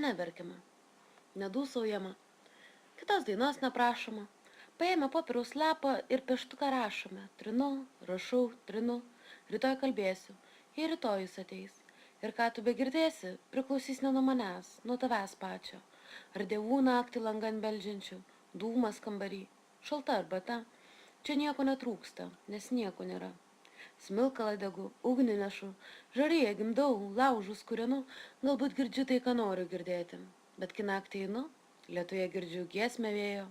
neverkiama, nedūsaujama, kitos dainos neprašoma. Paėmę popieriaus lapą ir pieštuką rašome. Trinu, rašau, trinu, rytoj kalbėsiu, jei rytojus ateis. Ir ką tu begirdėsi, priklausys ne nuo manęs, nuo tavęs pačio. Ar dievų naktį langan beldžiančių, dūmas kambarį, šalta arbata. Čia nieko netrūksta, nes nieko nėra. Smilkalą degu, ugnį nešu, žarėje gimdau, laužus kūrenu, galbūt girdžiu tai, ką noriu girdėti. Bet kai naktį einu, lietuje girdžiu giesmę vėjo.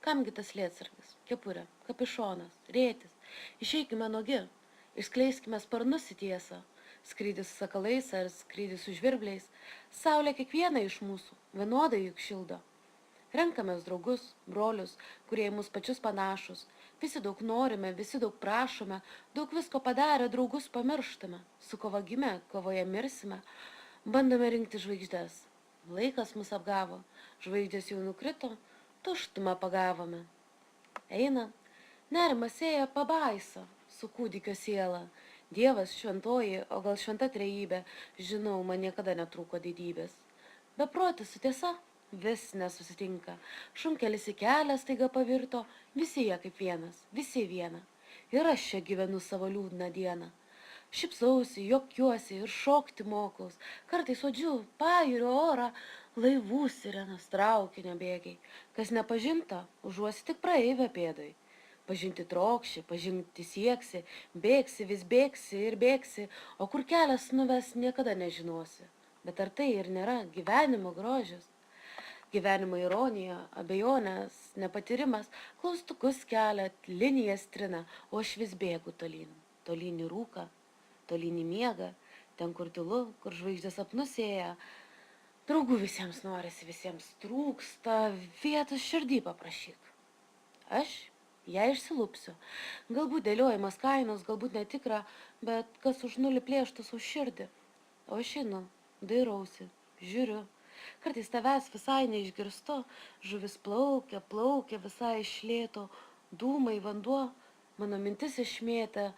Kamgi tas lietsargis, kepurė, kapišonas, rėtis, išeikime nuogi, išskleiskime sparnus į tiesą, skrydis su sakalais ar skrydis su žvirbliais, saulė kiekvieną iš mūsų vienodai juk šildo. Renkamės draugus, brolius, kurie į mus pačius panašus, visi daug norime, visi daug prašome, daug visko padarę, draugus pamirštame, su kova gimę, kovoje mirsime, bandome rinkti žvaigždes. Laikas mus apgavo, žvaigždės jau nukrito, tuštumą pagavome. Eina, nerimas ėja pabaisa su kūdikio siela. Dievas šventoji, o gal šventa trejybė, žinau, man niekada netrūko didybės. Beprotis su tiesa vis nesusitinka. Šunkelis į kelią staiga pavirto, visi jie kaip vienas, visi viena. Ir aš čia gyvenu savo liūdną dieną. Šipsausi, juokiuosi ir šokti mokaus, kartais odžiu, pajūrio orą, laivų sirenas, traukinio bėgiai. Kas nepažinta, užuosi tik praeivę pėdai. Pažinti trokši, pažinti sieksi, bėgsi, vis bėgsi ir bėgsi, o kur kelias nuves niekada nežinosi. Bet ar tai ir nėra gyvenimo grožis? Gyvenimo ironija, abejonės, nepatyrimas, klaustukus kelia, linijas trina, o aš vis bėgu tolyn, tolyn į rūką. Tolyn į miegą, ten kur tylu, kur žvaigždės apnusėja. Draugų visiems norisi, visiems trūksta, vietos širdį paprašyk. Aš ją išsilupsiu. Galbūt dėliojimas kainos, galbūt netikra, bet kas už nulį plėštas už širdį. O aš einu, dairausi, žiūriu. Kartais tavęs visai neišgirstu, žuvis plaukia, plaukia visai iš lėto, dūmai, vanduo, mano mintis išmėtė.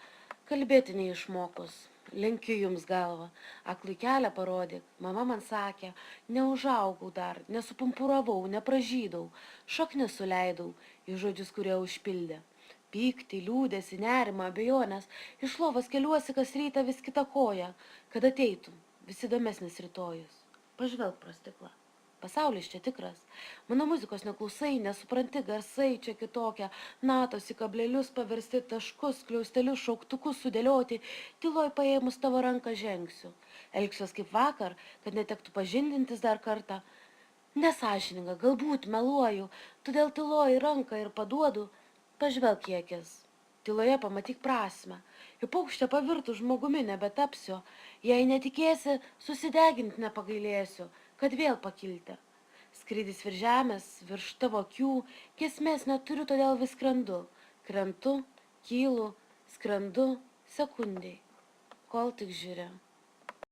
Kalbėti neišmokus, lenkiu jums galvą, aklui kelią parodyk, mama man sakė, neužaugau dar, nesupumpuravau, nepražydau, šaknis suleidau į žodžius, kurie užpildė. Pyktį, liūdėsi, nerimą, abejonės, iš lovos keliuosi kas rytą vis kitą koją, kad ateitum, vis įdomesnis rytojus. Pažvelk pro stiklą. Pasaulis čia tikras. Mano muzikos neklausai, nesupranti, garsai čia kitokia. Natos į kablelius paversti taškus, kliaustelius, šauktukus sudėlioti. Tyloj paėmus tavo ranką žengsiu. Elgsiuos kaip vakar, kad netektų pažindintis dar kartą. Nesąžininga, galbūt meluoju, todėl tyloj ranką ir paduodu. Pažvelk į akis. Tyloje pamatyk prasmę. Į paukštę pavirtų žmogumi nebetapsiu. Jei netikėsi, susidegint nepagailėsiu, kad vėl pakilti. Skrydis virš žemės, virš tavo akių, giesmės neturiu, todėl vis skrendu. Krentu, kylu, skrendu, sekundei, kol tik žiūri.